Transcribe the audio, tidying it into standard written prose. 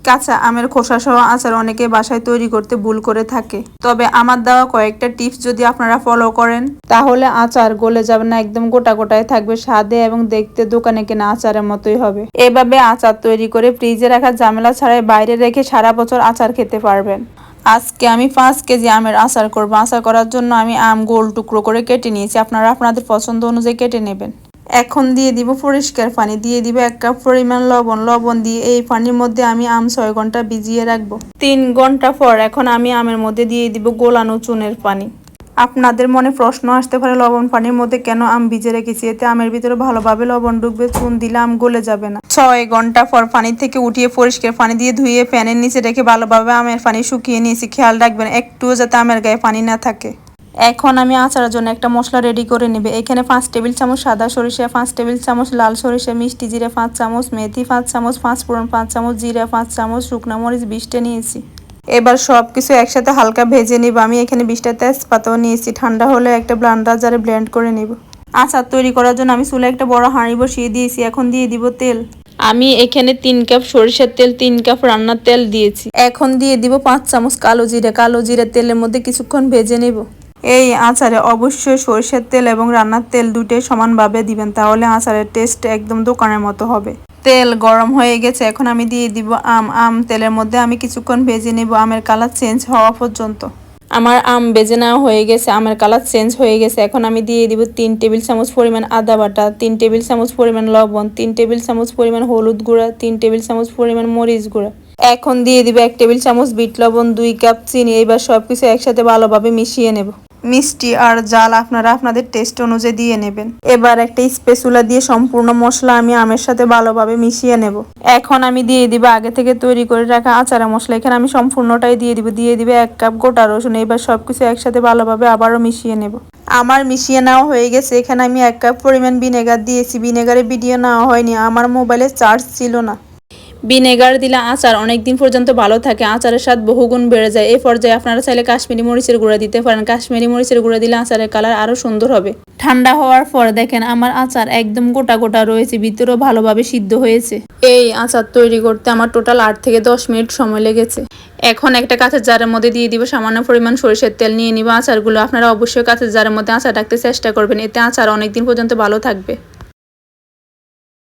কাঁচা আমের খোসা সহ আচার অনেকে বাসায় তৈরি করতে ভুল করে থাকে, তবে আমার দেওয়া কয়েকটা টিপস যদি আপনারা ফলো করেন তাহলে আচার গলে যাবে না, একদম গোটা গোটায় থাকবে, স্বাদে এবং দেখতে দোকানে কেনা আচারের মতোই হবে। এভাবে আচার তৈরি করে ফ্রিজে রাখার ঝামেলা ছাড়াই বাইরে রেখে সারা বছর আচার খেতে পারবেন। আজকে আমি 5 কেজি আমের আচার করব। আচার করার জন্য আমি আম গোল টুকরো করে কেটে নিয়েছি, আপনারা আপনাদের পছন্দ অনুযায়ী কেটে নেবেন। এখন দিয়ে দিব পরিষ্কার পানি, দিয়ে দিব 1 কাপ পরিমাণ লবণ দিয়ে এই পানির মধ্যে আমি আম 6 ঘন্টা ভিজিয়ে রাখবো। 3 ঘন্টা পর এখন আমি আমের মধ্যে দিয়ে দিব গোলানো চুনের পানি। আপনাদের মনে প্রশ্ন আসতে পারে লবণ পানির মধ্যে কেন আম ভিজে রেখেছি, এতে আমের ভিতরে ভালোভাবে লবণ ঢুকবে, চুন দিলে আম গলে যাবে না। 6 ঘন্টা পর পানি থেকে উঠিয়ে পরিষ্কার পানি দিয়ে ধুয়ে ফ্যানের নিচে রেখে ভালোভাবে আমের পানি শুকিয়ে নিয়েছি। খেয়াল রাখবেন একটুও যাতে আমের গায়ে পানি না থাকে। এখন আমি আচারের জন্য একটা মশলা রেডি করে নেবে। এখানে 5 টেবিল চামচ সাদা সরিষা, 5 টেবিল চামচ লাল সরিষা, মিষ্টি জিরা 5 চামচ, মেথি 5 চামচ, 5 ফোড়ন 5 চামচ, জিরা 5 চামচ, শুকনো মরিচ 20টা নিয়েছি। এবার সবকিছু একসাথে হালকা ভেজে নিব। আমি এখানে 20টা তেজপাতাও নিয়েছি। ঠান্ডা হলে একটা ব্লেন্ডার জারে ব্লেন্ড করে নিব। আচার তৈরি করার জন্য আমি চুলায় একটা বড় হাঁড়ি বসিয়ে দিয়েছি। এখন দিয়ে দিব তেল। আমি এখানে 3 কাপ সরিষার তেল, 3 কাপ রান্নার তেল দিয়েছি। এখন দিয়ে দিব 5 চামচ কালো জিরা তেলের মধ্যে কিছুক্ষণ ভেজে নেব। এই আচারে অবশ্যই সরিষার তেল এবং রান্নার তেল দুটোই সমানভাবে দিবেন, তাহলে আচারের টেস্ট একদম দোকানের মতো হবে। তেল গরম হয়ে গেছে, এখন আমি দিয়ে দিব আম তেলের মধ্যে আমি কিছুক্ষণ ভেজে নেব, আমের কালার চেঞ্জ হওয়া পর্যন্ত। আমার আম ভেজে নেওয়া হয়ে গেছে, আমের কালার চেঞ্জ হয়ে গেছে। এখন আমি দিয়ে দিব 3 টেবিল চামচ পরিমাণ আদা বাটা, 3 টেবিল চামচ পরিমাণ লবণ, 3 টেবিল চামচ পরিমাণ হলুদ গুঁড়া, 3 টেবিল চামচ পরিমাণ মরিচ গুঁড়া। এখন দিয়ে দিব 1 টেবিল চামচ বিট লবণ, 2 কাপ চিনি। এবার সবকিছু একসাথে ভালোভাবে মিশিয়ে নেব। মিষ্টি আর জাল আপনারা আপনাদের টেস্ট অনুযায়ী দিয়ে নেবেন। এবার একটা স্প্যাচুলা দিয়ে সম্পূর্ণ মশলা আমি আমের সাথে ভালোভাবে মিশিয়ে নেব। এখন আমি দিয়ে দিব আগে থেকে তৈরি করে রাখা আচারের মশলা। এখানে আমি সম্পূর্ণটাই দিয়ে দিব 1 কাপ গোটা রসুন। এবার সবকিছু একসাথে ভালোভাবে আবারও মিশিয়ে নেব। আমার মিশিয়ে নেওয়া হয়ে গেছে। এখানে আমি 1 কাপ পরিমাণ ভিনেগার দিয়েছি। ভিনেগারের ভিডিও নেওয়া হয়নি, আমার মোবাইলে চার্জ ছিল না। ভিনেগার দিলে আচার অনেকদিন পর্যন্ত ভালো থাকে, আচারের স্বাদ বহুগুণ বেড়ে যায়। এই পর্যায়ে আপনারা চাইলে কাশ্মীরি মরিচের গুঁড়া দিতে পারেন। কাশ্মীরি মরিচের গুঁড়া দিলে আচারের কালার আরও সুন্দর হবে। ঠান্ডা হওয়ার পর দেখেন আমার আচার একদম গোটা গোটা রয়েছে, ভিতরেও ভালোভাবে সিদ্ধ হয়েছে। এই আচার তৈরি করতে আমার টোটাল 8 থেকে 10 মিনিট সময় লেগেছে। এখন একটা কাঁচের জারের মধ্যে দিয়ে দিব সামান্য পরিমাণ সরিষার তেল। নিয়ে নিব আচারগুলো। আপনারা অবশ্যই কাঁচের জারের মধ্যে আচার রাখতে চেষ্টা করবেন, এতে আচার অনেকদিন পর্যন্ত ভালো থাকবে।